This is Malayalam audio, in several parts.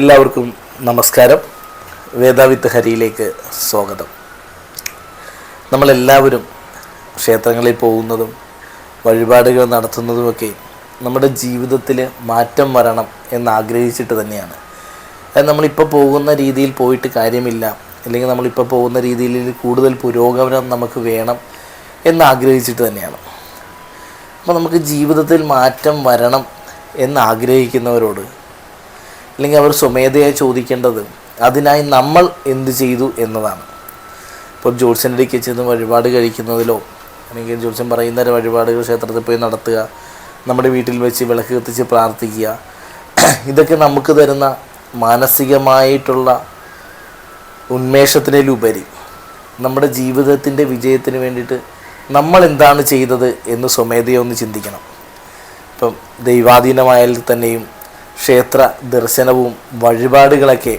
എല്ലാവർക്കും നമസ്കാരം. വേദാവിത്ത് ഹരിയിലേക്ക് സ്വാഗതം. നമ്മളെല്ലാവരും ക്ഷേത്രങ്ങളിൽ പോകുന്നതും വഴിപാടുകൾ നടത്തുന്നതുമൊക്കെ നമ്മുടെ ജീവിതത്തിൽ മാറ്റം വരണം എന്നാഗ്രഹിച്ചിട്ട് തന്നെയാണ്. നമ്മളിപ്പോൾ പോകുന്ന രീതിയിൽ പോയിട്ട് കാര്യമില്ല, അല്ലെങ്കിൽ നമ്മളിപ്പോൾ പോകുന്ന രീതിയിൽ കൂടുതൽ പുരോഗമനം നമുക്ക് വേണം എന്നാഗ്രഹിച്ചിട്ട് തന്നെയാണ്. അപ്പോൾ നമുക്ക് ജീവിതത്തിൽ മാറ്റം വരണം എന്നാഗ്രഹിക്കുന്നവരോട്, അല്ലെങ്കിൽ അവർ സ്വമേധയായി ചോദിക്കേണ്ടത് അതിനായി നമ്മൾ എന്ത് ചെയ്തു എന്നതാണ്. ഇപ്പോൾ ജ്യോത്സ്യൻ്റെ അടുക്കൽ ചെന്ന് വഴിപാട് കഴിക്കുന്നതിലോ, അല്ലെങ്കിൽ ജ്യോത്സ്യൻ പറയുന്ന വഴിപാടുകൾ ക്ഷേത്രത്തിൽ പോയി നടത്തുക, നമ്മുടെ വീട്ടിൽ വെച്ച് വിളക്ക് കത്തിച്ച് പ്രാർത്ഥിക്കുക, ഇതൊക്കെ നമുക്ക് തരുന്ന മാനസികമായിട്ടുള്ള ഉന്മേഷത്തിനുപരി നമ്മുടെ ജീവിതത്തിൻ്റെ വിജയത്തിന് വേണ്ടിയിട്ട് നമ്മൾ എന്താണ് ചെയ്തത് എന്ന് സ്വമേധയെ ഒന്ന് ചിന്തിക്കണം. ഇപ്പം ദൈവാധീനമായാൽ തന്നെയും ക്ഷേത്ര ദർശനവും വഴിപാടുകളൊക്കെ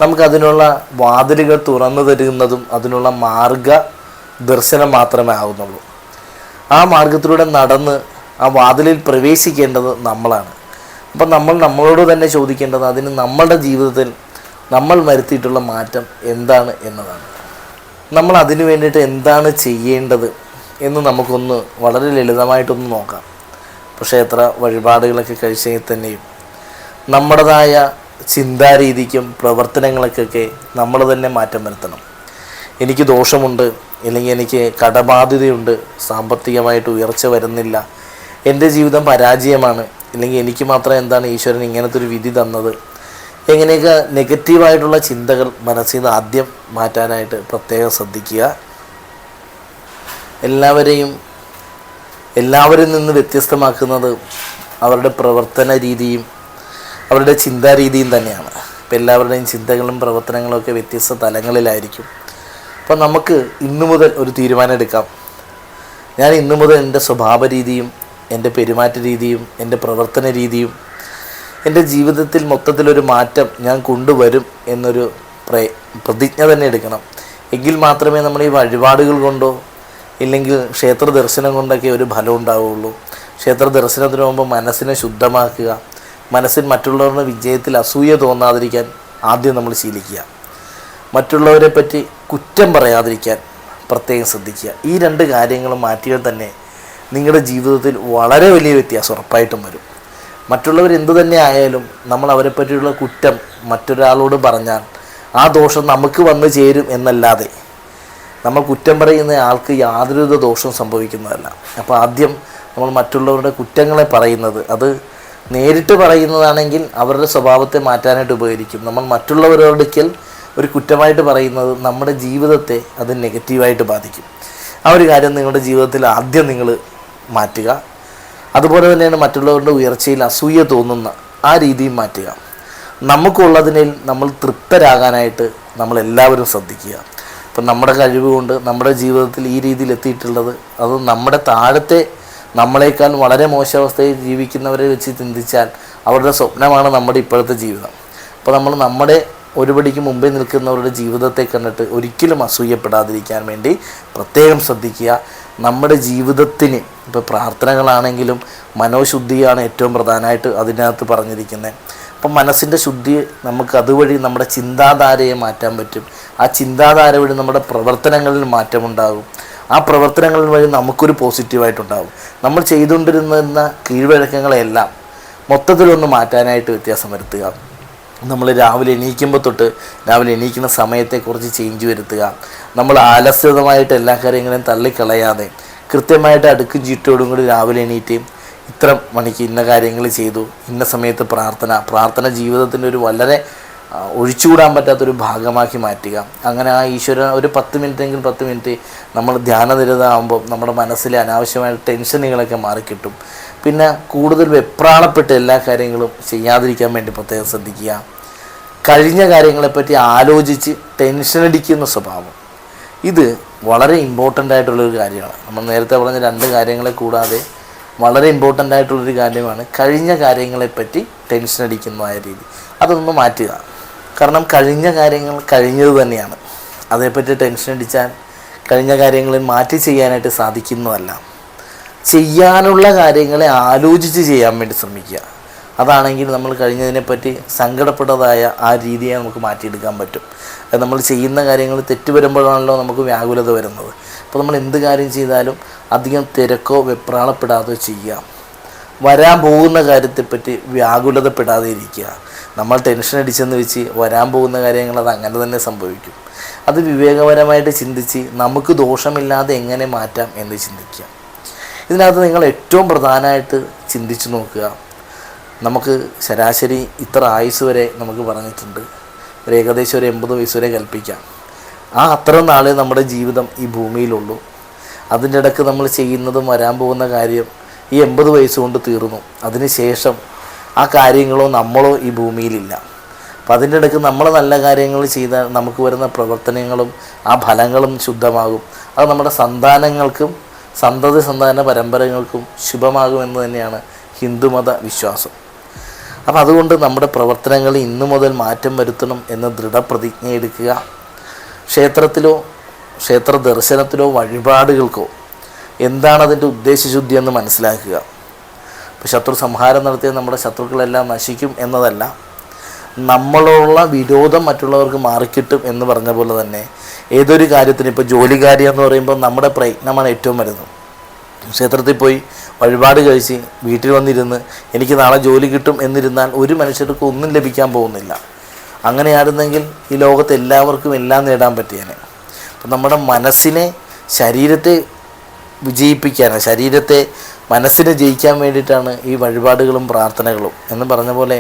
നമുക്കതിനുള്ള വാതിലുകൾ തുറന്നു തരുന്നതും അതിനുള്ള മാർഗ ദർശനം മാത്രമേ ആകുന്നുള്ളൂ. ആ മാർഗത്തിലൂടെ നടന്ന് ആ വാതിലിൽ പ്രവേശിക്കേണ്ടത് നമ്മളാണ്. അപ്പം നമ്മൾ നമ്മളോട് തന്നെ ചോദിക്കേണ്ടത് അതിന് നമ്മളുടെ ജീവിതത്തിൽ നമ്മൾ വരുത്തിയിട്ടുള്ള മാറ്റം എന്താണ് എന്നതാണ്. നമ്മൾ അതിനു വേണ്ടിയിട്ട് എന്താണ് ചെയ്യേണ്ടത് എന്ന് നമുക്കൊന്ന് വളരെ ലളിതമായിട്ടൊന്ന് നോക്കാം. ഇപ്പോൾ ക്ഷേത്ര വഴിപാടുകളൊക്കെ കഴിച്ചെങ്കിൽ തന്നെയും നമ്മുടേതായ ചിന്താരീതിക്കും പ്രവർത്തനങ്ങൾക്കൊക്കെ നമ്മൾ തന്നെ മാറ്റം വരുത്തണം. എനിക്ക് ദോഷമുണ്ട്, അല്ലെങ്കിൽ എനിക്ക് കടബാധ്യതയുണ്ട്, സാമ്പത്തികമായിട്ട് ഉയർച്ച വരുന്നില്ല, എൻ്റെ ജീവിതം പരാജയമാണ്, അല്ലെങ്കിൽ എനിക്ക് മാത്രം എന്താണ് ഈശ്വരൻ ഇങ്ങനത്തെ ഒരു വിധി തന്നത്, എങ്ങനെയൊക്കെ നെഗറ്റീവായിട്ടുള്ള ചിന്തകൾ മനസ്സിൽ നിന്ന് ആദ്യം മാറ്റാനായിട്ട് പ്രത്യേകം ശ്രദ്ധിക്കുക. എല്ലാവരിൽ നിന്ന് വ്യത്യസ്തമാക്കുന്നത് അവരുടെ പ്രവർത്തന രീതിയും അവരുടെ ചിന്താരീതിയും തന്നെയാണ്. ഇപ്പം എല്ലാവരുടെയും ചിന്തകളും പ്രവർത്തനങ്ങളും ഒക്കെ വ്യത്യസ്ത തലങ്ങളിലായിരിക്കും. അപ്പം നമുക്ക് ഇന്നു മുതൽ ഒരു തീരുമാനം എടുക്കാം. ഞാൻ ഇന്നു മുതൽ എൻ്റെ സ്വഭാവ രീതിയും എൻ്റെ പെരുമാറ്റ രീതിയും എൻ്റെ പ്രവർത്തന രീതിയും എൻ്റെ ജീവിതത്തിൽ മൊത്തത്തിലൊരു മാറ്റം ഞാൻ കൊണ്ടുവരും എന്നൊരു പ്രതിജ്ഞ തന്നെ എടുക്കണം. എങ്കിൽ മാത്രമേ നമ്മൾ ഈ വഴിപാടുകൾ കൊണ്ടോ ഇല്ലെങ്കിൽ ക്ഷേത്ര ദർശനം കൊണ്ടൊക്കെ ഒരു ഫലം ഉണ്ടാവുകയുള്ളൂ. ക്ഷേത്ര ദർശനത്തിന് മുമ്പ് മനസ്സിനെ ശുദ്ധമാക്കുക, മനസ്സിൽ മറ്റുള്ളവരുടെ വിജയത്തിൽ അസൂയ തോന്നാതിരിക്കാൻ ആദ്യം നമ്മൾ ശീലിക്കുക, മറ്റുള്ളവരെ പറ്റി കുറ്റം പറയാതിരിക്കാൻ പ്രത്യേകം ശ്രദ്ധിക്കുക. ഈ രണ്ട് കാര്യങ്ങളും മാറ്റിയാൽ തന്നെ നിങ്ങളുടെ ജീവിതത്തിൽ വളരെ വലിയ വ്യത്യാസം ഉറപ്പായിട്ടും വരും. മറ്റുള്ളവർ എന്തു തന്നെ ആയാലും നമ്മൾ അവരെ പറ്റിയുള്ള കുറ്റം മറ്റൊരാളോട് പറഞ്ഞാൽ ആ ദോഷം നമുക്ക് വന്നു ചേരും എന്നല്ലാതെ നമ്മൾ കുറ്റം പറയുന്ന ആൾക്ക് യാതൊരുവിധ ദോഷവും സംഭവിക്കുന്നതല്ല. അപ്പോൾ ആദ്യം നമ്മൾ മറ്റുള്ളവരുടെ കുറ്റങ്ങളെ പറയുന്നത്, അത് നേരിട്ട് പറയുന്നതാണെങ്കിൽ അവരുടെ സ്വഭാവത്തെ മാറ്റാനായിട്ട് ഉപകരിക്കും. നമ്മൾ മറ്റുള്ളവരോടൊരിക്കൽ ഒരു കുറ്റമായിട്ട് പറയുന്നത് നമ്മുടെ ജീവിതത്തെ അത് നെഗറ്റീവായിട്ട് ബാധിക്കും. ആ ഒരു കാര്യം നിങ്ങളുടെ ജീവിതത്തിൽ ആദ്യം നിങ്ങൾ മാറ്റുക. അതുപോലെ തന്നെയാണ് മറ്റുള്ളവരുടെ ഉയർച്ചയിൽ അസൂയ തോന്നുന്ന ആ രീതിയും മാറ്റുക. നമുക്കുള്ളതിനിൽ നമ്മൾ തൃപ്തരാകാനായിട്ട് നമ്മളെല്ലാവരും ശ്രദ്ധിക്കുക. ഇപ്പം നമ്മുടെ കഴിവ് കൊണ്ട് നമ്മുടെ ജീവിതത്തിൽ ഈ രീതിയിൽ എത്തിയിട്ടുള്ളത് അത് നമ്മുടെ താഴത്തെ നമ്മളെക്കാൾ വളരെ മോശാവസ്ഥയിൽ ജീവിക്കുന്നവരെ വെച്ച് ചിന്തിച്ചാൽ അവരുടെ സ്വപ്നമാണ് നമ്മുടെ ഇപ്പോഴത്തെ ജീവിതം. അപ്പോൾ നമ്മൾ നമ്മുടെ ഒരുപടിക്ക് മുമ്പേ നിൽക്കുന്നവരുടെ ജീവിതത്തെ കണ്ടിട്ട് ഒരിക്കലും അസൂയപ്പെടാതിരിക്കാൻ വേണ്ടി പ്രത്യേകം ശ്രദ്ധിക്കുക. നമ്മുടെ ജീവിതത്തിന് ഇപ്പോൾ പ്രാർത്ഥനകളാണെങ്കിലും മനോശുദ്ധിയാണ് ഏറ്റവും പ്രധാനമായിട്ട് അതിനകത്ത് പറഞ്ഞിരിക്കുന്നത്. അപ്പം മനസ്സിൻ്റെ ശുദ്ധി നമുക്ക് അതുവഴി നമ്മുടെ ചിന്താധാരയെ മാറ്റാൻ പറ്റും. ആ ചിന്താധാര വഴി നമ്മുടെ പ്രവർത്തനങ്ങളിൽ മാറ്റമുണ്ടാകും. ആ പ്രവർത്തനങ്ങൾ വഴി നമുക്കൊരു പോസിറ്റീവായിട്ടുണ്ടാകും. നമ്മൾ ചെയ്തുകൊണ്ടിരുന്ന കീഴ്വഴക്കങ്ങളെല്ലാം മൊത്തത്തിലൊന്ന് മാറ്റാനായിട്ട് വ്യത്യാസം വരുത്തുക. നമ്മൾ രാവിലെ എണീക്കുമ്പോൾ തൊട്ട് രാവിലെ എണീക്കുന്ന സമയത്തെക്കുറിച്ച് ചേഞ്ച് വരുത്തുക. നമ്മൾ ആലസ്യതമായിട്ട് എല്ലാ കാര്യങ്ങളെയും തള്ളിക്കളയാതെ കൃത്യമായിട്ട് അടുക്കും ചീട്ടോടും കൂടി രാവിലെ എണീറ്റ് ഇത്ര മണിക്ക് ഇന്ന കാര്യങ്ങൾ ചെയ്തു, ഇന്ന സമയത്ത് പ്രാർത്ഥന ജീവിതത്തിൻ്റെ ഒരു വളരെ ഒഴിച്ചുകൂടാൻ പറ്റാത്തൊരു ഭാഗമാക്കി മാറ്റുക. അങ്ങനെ ആ ഈശ്വരൻ ഒരു 10 മിനിറ്റെങ്കിൽ 10 മിനിറ്റ് നമ്മൾ ധ്യാനനിരതമാകുമ്പോൾ നമ്മുടെ മനസ്സിലെ അനാവശ്യമായ ടെൻഷനുകളൊക്കെ മാറിക്കിട്ടും. പിന്നെ കൂടുതൽ വെപ്രാളപ്പെട്ട് എല്ലാ കാര്യങ്ങളും ചെയ്യാതിരിക്കാൻ വേണ്ടി പ്രത്യേകം ശ്രദ്ധിക്കുക. കഴിഞ്ഞ കാര്യങ്ങളെപ്പറ്റി ആലോചിച്ച് ടെൻഷനടിക്കുന്ന സ്വഭാവം, ഇത് വളരെ ഇമ്പോർട്ടൻ്റ് ആയിട്ടുള്ളൊരു കാര്യമാണ്. നമ്മൾ നേരത്തെ പറഞ്ഞ 2 കാര്യങ്ങളെ കൂടാതെ വളരെ ഇമ്പോർട്ടൻ്റ് ആയിട്ടുള്ളൊരു കാര്യമാണ് കഴിഞ്ഞ കാര്യങ്ങളെപ്പറ്റി ടെൻഷൻ അടിക്കുന്നതായ രീതി. അതൊന്ന് മാറ്റുക. കാരണം കഴിഞ്ഞ കാര്യങ്ങൾ കഴിഞ്ഞത് തന്നെയാണ്. അതേപ്പറ്റി ടെൻഷൻ അടിച്ചാൽ കഴിഞ്ഞ കാര്യങ്ങളിൽ മാറ്റി ചെയ്യാനായിട്ട് സാധിക്കുന്നതല്ല. ചെയ്യാനുള്ള കാര്യങ്ങളെ ആലോചിച്ച് ചെയ്യാൻ വേണ്ടി ശ്രമിക്കുക. അതാണെങ്കിൽ നമ്മൾ കഴിഞ്ഞതിനെപ്പറ്റി സങ്കടപ്പെട്ടതായ ആ രീതിയെ നമുക്ക് മാറ്റിയെടുക്കാൻ പറ്റും. അത് നമ്മൾ ചെയ്യുന്ന കാര്യങ്ങൾ തെറ്റ് വരുമ്പോഴാണല്ലോ നമുക്ക് വ്യാകുലത വരുന്നത്. അപ്പോൾ നമ്മൾ എന്ത് കാര്യം ചെയ്താലും അധികം തിരക്കോ വെപ്രാളപ്പെടാതെ ചെയ്യുക. വരാൻ പോകുന്ന കാര്യത്തെപ്പറ്റി വ്യാകുലതപ്പെടാതെ ഇരിക്കുക. നമ്മൾ ടെൻഷൻ അടിച്ചെന്ന് വെച്ച് വരാൻ പോകുന്ന കാര്യങ്ങൾ അത് അങ്ങനെ തന്നെ സംഭവിക്കും. അത് വിവേകപരമായിട്ട് ചിന്തിച്ച് നമുക്ക് ദോഷമില്ലാതെ എങ്ങനെ മാറ്റാം എന്ന് ചിന്തിക്കുക. ഇതിനകത്ത് നിങ്ങൾ ഏറ്റവും പ്രധാനമായിട്ട് ചിന്തിച്ച് നോക്കുക. നമുക്ക് ശരാശരി ഇത്ര ആയുസ് വരെ നമുക്ക് പറഞ്ഞിട്ടുണ്ട്. ഒരു ഏകദേശം ഒരു 80 വയസ്സ് വരെ കൽപ്പിക്കാം. അത്ര നാളെ നമ്മുടെ ജീവിതം ഈ ഭൂമിയിലുള്ളൂ. അതിൻ്റെ ഇടയ്ക്ക് നമ്മൾ ചെയ്യുന്നതും വരാൻ പോകുന്ന കാര്യം ഈ 80 വയസ്സ് കൊണ്ട് തീർന്നു. അതിനുശേഷം ആ കാര്യങ്ങളോ നമ്മളോ ഈ ഭൂമിയിലില്ല. അപ്പം അതിൻ്റെ ഇടയ്ക്ക് നമ്മൾ നല്ല കാര്യങ്ങൾ ചെയ്താൽ നമുക്ക് വരുന്ന പ്രവർത്തനങ്ങളും ആ ഫലങ്ങളും ശുദ്ധമാകും. അത് നമ്മുടെ സന്താനങ്ങൾക്കും സന്തതി പരമ്പരകൾക്കും ശുഭമാകുമെന്ന് തന്നെയാണ് ഹിന്ദുമത വിശ്വാസം. അപ്പം അതുകൊണ്ട് നമ്മുടെ പ്രവർത്തനങ്ങളിൽ ഇന്നു മുതൽ മാറ്റം വരുത്തണം എന്ന് ദൃഢപ്രതിജ്ഞ എടുക്കുക. ക്ഷേത്രത്തിലോ ക്ഷേത്ര ദർശനത്തിലോ വഴിപാടുകൾക്കോ എന്താണ് അതിൻ്റെ ഉദ്ദേശശുദ്ധി എന്ന് മനസ്സിലാക്കുക. ഇപ്പോൾ ശത്രു സംഹാരം നടത്തിയ നമ്മുടെ ശത്രുക്കളെല്ലാം നശിക്കും എന്നതല്ല, നമ്മളോടുള്ള വിരോധം മറ്റുള്ളവർക്ക് മാറിക്കിട്ടും എന്ന് പറഞ്ഞ പോലെ തന്നെ ഏതൊരു കാര്യത്തിന്, ഇപ്പോൾ ജോലി കാര്യം എന്ന് പറയുമ്പോൾ നമ്മുടെ പ്രയത്നമാണ് ഏറ്റവും വലുത്. ക്ഷേത്രത്തിൽ പോയി വഴിപാട് കഴിച്ച് വീട്ടിൽ വന്നിരുന്ന് എനിക്ക് നാളെ ജോലി കിട്ടും എന്നിരുന്നാൽ ഒരു മനുഷ്യർക്ക് ഒന്നും ലഭിക്കാൻ പോകുന്നില്ല. അങ്ങനെയായിരുന്നെങ്കിൽ ഈ ലോകത്ത് എല്ലാവർക്കും എല്ലാം നേടാൻ പറ്റിയേനെ. അപ്പം നമ്മുടെ മനസ്സിനെ, ശരീരത്തെ വിജയിപ്പിക്കാനാണ്, മനസ്സിനെ ജയിക്കാൻ വേണ്ടിയിട്ടാണ് ഈ വഴിപാടുകളും പ്രാർത്ഥനകളും. എന്ന് പറഞ്ഞ പോലെ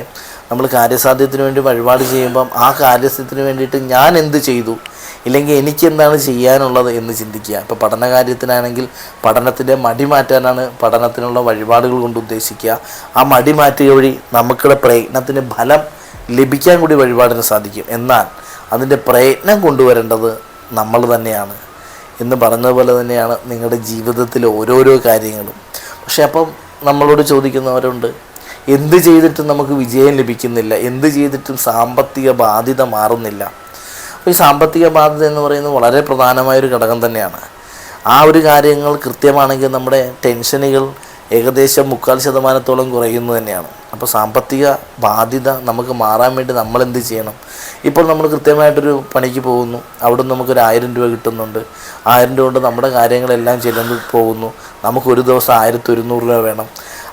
നമ്മൾ കാര്യസാധ്യത്തിന് വേണ്ടി വഴിപാട് ചെയ്യുമ്പം ആ കാര്യത്തിന് വേണ്ടിയിട്ട് ഞാൻ എന്ത് ചെയ്തു, ഇല്ലെങ്കിൽ എനിക്കെന്താണ് ചെയ്യാനുള്ളത് എന്ന് ചിന്തിക്കുക. ഇപ്പോൾ പഠന കാര്യത്തിനാണെങ്കിൽ പഠനത്തിൻ്റെ മടി മാറ്റാനാണ് പഠനത്തിനുള്ള വഴിപാടുകൾ കൊണ്ട് ഉദ്ദേശിക്കുക. ആ മടി മാറ്റുക വഴി നമുക്കുള്ള പ്രയത്നത്തിന് ഫലം ലഭിക്കാൻ കൂടി വഴിപാടിന് സാധിക്കും. എന്നാൽ അതിൻ്റെ പ്രയത്നം കൊണ്ടുവരേണ്ടത് നമ്മൾ തന്നെയാണ് എന്ന് പറഞ്ഞതുപോലെ തന്നെയാണ് നിങ്ങളുടെ ജീവിതത്തിലെ ഓരോരോ കാര്യങ്ങളും. പക്ഷെ അപ്പം നമ്മളോട് ചോദിക്കുന്നവരുണ്ട്, എന്ത് ചെയ്തിട്ടും നമുക്ക് വിജയം ലഭിക്കുന്നില്ല, എന്ത് ചെയ്തിട്ടും സാമ്പത്തിക ബാധ്യത മാറുന്നില്ല. അപ്പോൾ ഈ സാമ്പത്തിക ബാധ്യത എന്ന് പറയുന്നത് വളരെ പ്രധാനമായൊരു ഘടകം തന്നെയാണ്. ആ ഒരു കാര്യങ്ങൾ കൃത്യമാണെങ്കിൽ നമ്മുടെ ടെൻഷനുകൾ ഏകദേശം 40% കുറയുന്നു തന്നെയാണ്. അപ്പോൾ സാമ്പത്തിക ബാധ്യത നമുക്ക് മാറാൻ വേണ്ടി നമ്മൾ എന്ത് ചെയ്യണം? ഇപ്പോൾ നമ്മൾ കൃത്യമായിട്ടൊരു പണിക്ക് പോകുന്നു, അവിടെ നമുക്കൊരു 1000 രൂപ കിട്ടുന്നുണ്ട്. 1000 രൂപ കൊണ്ട് നമ്മുടെ കാര്യങ്ങളെല്ലാം ചെല്ലുന്നു പോകുന്നു. നമുക്കൊരു ദിവസം 1100 രൂപ വേണം.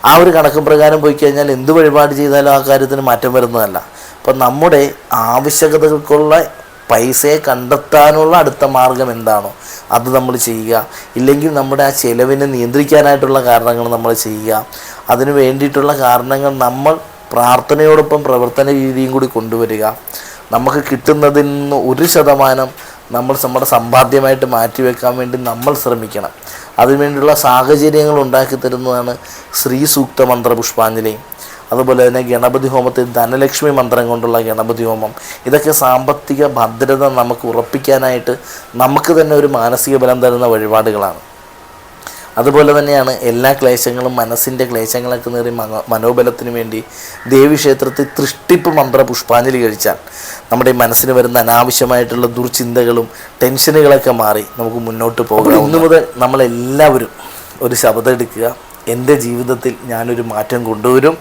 ആ ഒരു കണക്ക് പ്രകാരം പോയി കഴിഞ്ഞാൽ എന്ത് വഴിപാട് ചെയ്താലും ആ കാര്യത്തിന് മാറ്റം വരുന്നതല്ല. അപ്പം നമ്മുടെ ആവശ്യകതകൾക്കുള്ള പൈസയെ കണ്ടെത്താനുള്ള അടുത്ത മാർഗം എന്താണോ അത് നമ്മൾ ചെയ്യുക. ഇല്ലെങ്കിൽ നമ്മുടെ ആ ചെലവിനെ നിയന്ത്രിക്കാനായിട്ടുള്ള കാരണങ്ങൾ നമ്മൾ ചെയ്യുക. അതിന് വേണ്ടിയിട്ടുള്ള കാരണങ്ങൾ നമ്മൾ പ്രാർത്ഥനയോടൊപ്പം പ്രവർത്തന രീതിയും കൂടി കൊണ്ടുവരിക. നമുക്ക് കിട്ടുന്നതിൽ നിന്ന് 1% നമ്മൾ നമ്മുടെ സമ്പാദ്യമായിട്ട് മാറ്റിവെക്കാൻ വേണ്ടി നമ്മൾ ശ്രമിക്കണം. അതിനുവേണ്ടിയുള്ള സാഹചര്യങ്ങൾ ഉണ്ടാക്കി തരുന്നതാണ് ശ്രീ സൂക്ത മന്ത്ര പുഷ്പാഞ്ജലി. അതുപോലെ തന്നെ ഗണപതി ഹോമത്തിൽ ധനലക്ഷ്മി മന്ത്രം കൊണ്ടുള്ള ഗണപതി ഹോമം. ഇതൊക്കെ സാമ്പത്തിക ഭദ്രത നമുക്ക് ഉറപ്പിക്കാനായിട്ട് നമുക്ക് തന്നെ ഒരു മാനസിക ബലം തരുന്ന വഴിപാടുകളാണ്. അതുപോലെ തന്നെയാണ് എല്ലാ ക്ലേശങ്ങളും, മനസ്സിൻ്റെ ക്ലേശങ്ങളൊക്കെ നേറി മനോബലത്തിന് വേണ്ടി ദേവീക്ഷേത്രത്തിൽ തൃഷ്ടിപ്പ് മന്ത്ര പുഷ്പാഞ്ജലി കഴിച്ചാൽ നമ്മുടെ മനസ്സിന് വരുന്ന അനാവശ്യമായിട്ടുള്ള ദുർചിന്തകളും ടെൻഷനുകളൊക്കെ മാറി നമുക്ക് മുന്നോട്ട് പോകാം. ഇന്നു മുതൽ നമ്മളെല്ലാവരും ഒരു ശപഥം എടുക്കുക, എൻ്റെ ജീവിതത്തിൽ ഞാനൊരു മാറ്റം കൊണ്ടുവരും.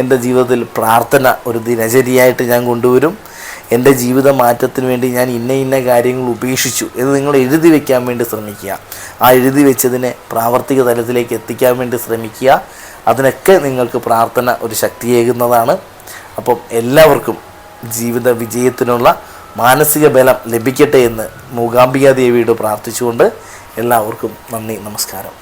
എൻ്റെ ജീവിതത്തിൽ പ്രാർത്ഥന ഒരു ദിനചര്യയായിട്ട് ഞാൻ കൊണ്ടുവരും. എൻ്റെ ജീവിത മാറ്റത്തിന് വേണ്ടി ഞാൻ ഇന്ന കാര്യങ്ങൾ ഉപേക്ഷിച്ചു എന്ന് നിങ്ങൾ എഴുതി വയ്ക്കാൻ വേണ്ടി ശ്രമിക്കുക. ആ എഴുതി വെച്ചതിനെ പ്രാവർത്തിക തലത്തിലേക്ക് എത്തിക്കാൻ വേണ്ടി ശ്രമിക്കുക. അതിനൊക്കെ നിങ്ങൾക്ക് പ്രാർത്ഥന ഒരു ശക്തിയേകുന്നതാണ്. അപ്പം എല്ലാവർക്കും ജീവിത വിജയത്തിനുള്ള മാനസിക ബലം ലഭിക്കട്ടെ എന്ന് മൂകാംബിക ദേവിയോട് പ്രാർത്ഥിച്ചുകൊണ്ട് എല്ലാവർക്കും നന്ദി, നമസ്കാരം.